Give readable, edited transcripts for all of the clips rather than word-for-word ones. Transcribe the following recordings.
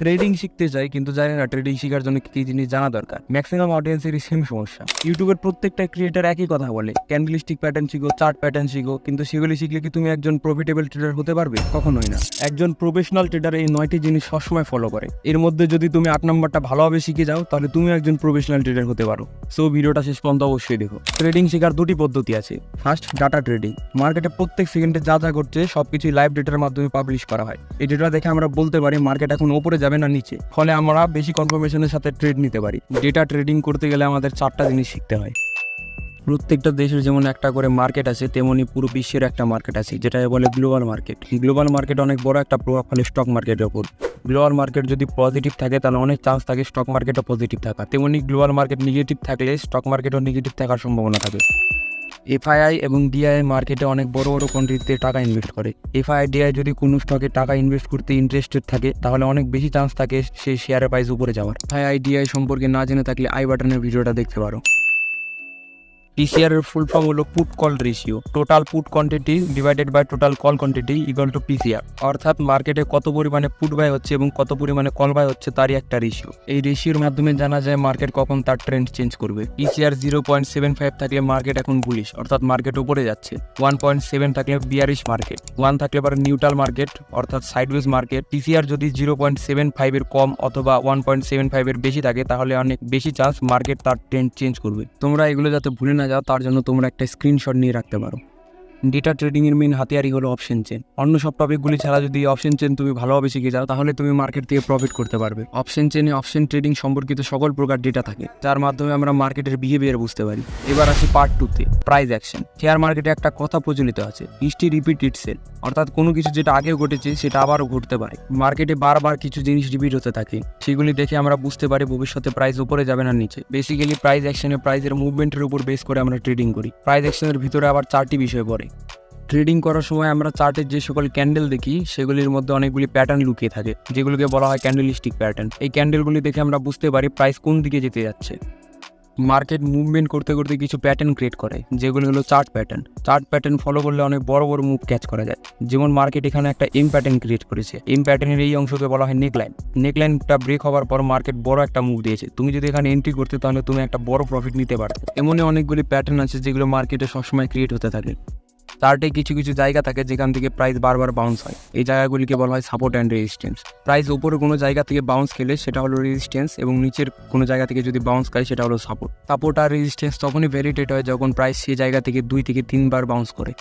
Trading শিখতে চাই কিন্তু জানি না ট্রেডিং শেখার জন্য কি জিনিস জানা দরকার। ম্যাক্সিমাম অডিয়েন্সের সেম সমস্যা। ইউটিউবের প্রত্যেকটা ক্রিয়েটার একই কথা বলে, ক্যান্ডেলস্টিক প্যাটার্ন শিখো, চার্ট প্যাটার্ন শিখো, কিন্তু সেগুলি শিখলে কি তুমি একজন প্রফিটেবল ট্রেডার হতে পারবে? কখনোই না। একজন প্রফেশনাল ট্রেডার এই 9টি জিনিস সবসময় ফলো করে। এর মধ্যে যদি তুমি 8 নম্বরটা ভালোভাবে শিখে যাও তাহলে তুমি একজন প্রফেশনাল ট্রেডার হতে পারো। সো ভিডিওটা শেষ পর্যন্ত অবশ্যই দেখো। ট্রেডিং শেখার দুটি পদ্ধতি আছে। First, data trading. মার্কেটে প্রত্যেক সেকেন্ডে যা যা ঘটছে সবকিছুই লাইভ ডেটার মাধ্যমে পাবলিশ করা হয়। এই ডেটা দেখে আমরা বলতে পারি মার্কেট এখন উপরে যাবে না নিচে, ফলে আমরা বেশি কনফার্মেশনের সাথে ট্রেড নিতে পারি। ডেটা ট্রেডিং করতে গেলে আমাদের 4টা জিনিস শিখতে হয়। প্রত্যেকটা দেশের যেমন একটা করে মার্কেট আছে, তেমনি পুরো বিশ্বের একটা মার্কেট আছে, যেটা বলে গ্লোবাল মার্কেট। গ্লোবাল মার্কেট অনেক বড় একটা প্রভাব ফেলে স্টক মার্কেটের ওপর। গ্লোবাল মার্কেট যদি পজিটিভ থাকে তাহলে অনেক চান্স থাকে স্টক মার্কেটও পজিটিভ থাকা, তেমনি গ্লোবাল মার্কেট নেগেটিভ থাকলে স্টক মার্কেটও নেগেটিভ থাকার সম্ভাবনা থাকে। এফআইআই এবং ডিআই মার্কেটে অনেক বড় বড় কোয়ান্টিটিতে টাকা ইনভেস্ট করে। এফআইআই ডিআই যদি কোনো স্টকে টাকা ইনভেস্ট করতে ইন্টারেস্টেড থাকে তাহলে অনেক বেশি চান্স থাকে সেই শেয়ারের প্রাইস উপরে যাওয়ার। এফআইআই ডিআই সম্পর্কে না জেনে থাকলে আই বাটনের ভিডিওটা দেখতে পারো। টিসিআর এর ফুল ফর্ম হলো put call ratio. Total put quantity divided by total call quantity equal to PCR. অর্থাৎ মার্কেটে কত পরিমাণে পুট বাই হচ্ছে এবং কত পরিমাণে কল বাই হচ্ছে তারই একটা রেশিও। এই রেশিওর মাধ্যমে জানা যায় মার্কেট কখন তার ট্রেন্ড চেঞ্জ করবে। পিসিআর 0.75 থাকলে মার্কেট এখন বুলিশ, অর্থাৎ মার্কেট উপরে যাচ্ছে। 1.7 থাকলে বিয়ারিশ মার্কেট। 1 থাকলে আবার নিউট্রাল মার্কেট অর্থাৎ সাইডওয়েজ মার্কেট। পিসিআর যদি 0.75 এর কম অথবা 1.75 এর বেশি থাকে তাহলে অনেক বেশি চান্স মার্কেট তার ট্রেন্ড চেঞ্জ করবে। তোমরা এগুলো যাতে ভুলে না যাও তার জন্য তোমরা একটা স্ক্রিনশট নিয়ে রাখতে পারো। ডেটা ট্রেডিং এর মেইন হাতিয়ারই হলো অপশন চেন। অন্য সব টপিকগুলি ছাড়া যদি অপশন চেন তুমি ভালোভাবে শিখে যাও তাহলে তুমি মার্কেট থেকে প্রফিট করতে পারবে। অপশন চেনে অপশন ট্রেডিং সম্পর্কিত সকল প্রকার ডেটা থাকে, যার মাধ্যমে আমরা মার্কেটের বিহেভিয়ার বুঝতে পারি। এবার আসি পার্ট 2-তে, প্রাইস অ্যাকশন। শেয়ার মার্কেটে একটা কথা প্রচলিত আছে, হিস্ট্রি রিপিট ইটসেলফ, অর্থাৎ কোনো কিছু যেটা আগেও ঘটেছে সেটা আবারও ঘটতে পারে। মার্কেটে বারবার কিছু জিনিস রিপিট হতে থাকে, সেগুলি দেখে আমরা বুঝতে পারি ভবিষ্যতে প্রাইস উপরে যাবে না নিচে। বেসিক্যালি প্রাইস অ্যাকশনে প্রাইসের মুভমেন্টের উপর বেস করে আমরা ট্রেডিং করি। প্রাইস অ্যাকশনের ভিতরে আবার 4টি বিষয় পড়ে। ট্রেডিং করার সময় আমরা চার্টের যে সকল ক্যান্ডেল দেখি সেগুলির মধ্যে অনেকগুলি প্যাটার্ন লুকিয়ে থাকে, যেগুলোকে বলা হয় ক্যান্ডেলস্টিক প্যাটার্ন। এই ক্যান্ডেলগুলি দেখে আমরা বুঝতে পারি প্রাইস কোন দিকে যেতে যাচ্ছে। মার্কেট মুভমেন্ট করতে করতে কিছু প্যাটার্ন ক্রিয়েট করে, যেগুলো হলো chart pattern. Chart pattern follow করলে অনেক বড় বড় মুভ ক্যাচ করা যায়। যেমন মার্কেট এখানে একটা এম প্যাটার্ন ক্রিয়েট করেছে। এম প্যাটার্নের এই অংশকে বলা হয় নেকলাইন। নেকলাইনটা ব্রেক হওয়ার পর মার্কেট বড় একটা মুভ দিয়েছে। তুমি যদি এখানে এন্ট্রি করতে তাহলে তুমি একটা বড় প্রফিট নিতে পারো। এমনই অনেকগুলি প্যাটার্ন আছে যেগুলো মার্কেটে সবসময় ক্রিয়েট হতে থাকে। চার্টে কিছু কিছু জায়গা থাকে যেখান থেকে প্রাইস বারবার বাউন্স হয়। এই জায়গাগুলিকে বলা হয় সাপোর্ট অ্যান্ড রেজিস্ট্যান্স। প্রাইস উপরে কোনো জায়গা থেকে বাউন্স খেলে সেটা হলো রেজিস্ট্যান্স, এবং নিচের কোনো জায়গা থেকে যদি বাউন্স খায় সেটা হলো সাপোর্ট। সাপোর্ট আর রেজিস্ট্যান্স তখনই ভ্যালিডেট হয় যখন প্রাইস সেই জায়গা থেকে 2 থেকে 3 বার বাউন্স করে।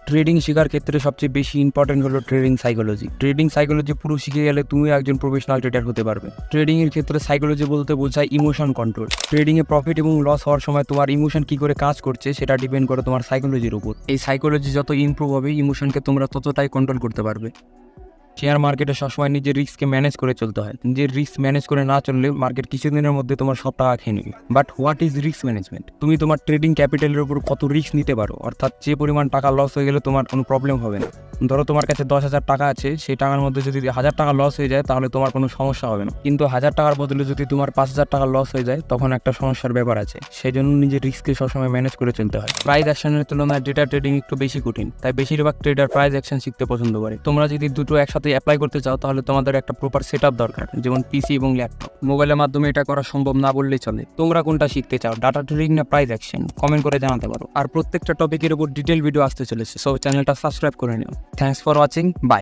ট্রেডিং শেখার ক্ষেত্রে সবচেয়ে বেশি ইম্পর্টেন্ট হলো ট্রেডিং সাইকোলজি। ট্রেডিং সাইকোলজি পুরো শিখে গেলে তুমি একজন প্রফেশনাল ট্রেডার হতে পারবে। ট্রেডিং এর ক্ষেত্রে সাইকোলজি বলতে বোঝায় ইমোশন কন্ট্রোল। ট্রেডিং এ প্রফিট এবং লস হওয়ার সময় তোমার ইমোশন কি করে কাজ করছে সেটা ডিপেন্ড করে তোমার সাইকোলজির উপর। এই সাইকোলজি যত ইমপ্রুভ হবে ইমোশনকে তোমরা ততটাই কন্ট্রোল করতে পারবে। শেয়ার মার্কেটে সবসময় নিজের রিস্ককে ম্যানেজ করে চলতে হয়। নিজের রিস্ক ম্যানেজ করে না চললে মার্কেট কিছুদিনের মধ্যে তোমার সব টাকা খেয়ে নেবে। But what is risk management? তুমি তোমার ট্রেডিং ক্যাপিটালের উপর কত রিস্ক নিতে পারো, অর্থাৎ যে পরিমাণ টাকা লস হয়ে গেলে তোমার কোনো প্রবলেম হবে না। ধরো তোমার কাছে 10,000 টাকা আছে, সেই টাকার মধ্যে যদি 1000 টাকা লস হয়ে যায় তাহলে তোমার কোনো সমস্যা হবে না। কিন্তু 1000 টাকার বদলে যদি তোমার 5000 টাকা লস হয়ে যায় তখন একটা সমস্যার ব্যাপার আছে। সেই জন্য নিজের রিস্ককে সবসময় ম্যানেজ করে চলতে হয়। প্রাইস অ্যাকশনের তুলনায় ডেটা ট্রেডিং একটু বেশি কঠিন, তাই বেশিরভাগ ট্রেডার প্রাইস অ্যাকশন শিখতে পছন্দ করে। তোমরা যদি দুটো একসাথে অ্যাপ্লাই করতে চাও তাহলে তোমাদের একটা প্রপার সেটআপ দরকার, যেমন পিসি এবং ল্যাপটপ। মোবাইলের মাধ্যমে এটা করা সম্ভব না বললেই চলে। তোমরা কোনটা শিখতে চাও, ডাটা ট্রেডিং না প্রাইস অ্যাকশন? কমেন্ট করে জানাতে পারো। আর প্রত্যেকটা টপিকের উপর ডিটেল ভিডিও আসতে চলেছে, সো চ্যানেলটা সাবস্ক্রাইব করে নিও। Thanks for watching, by.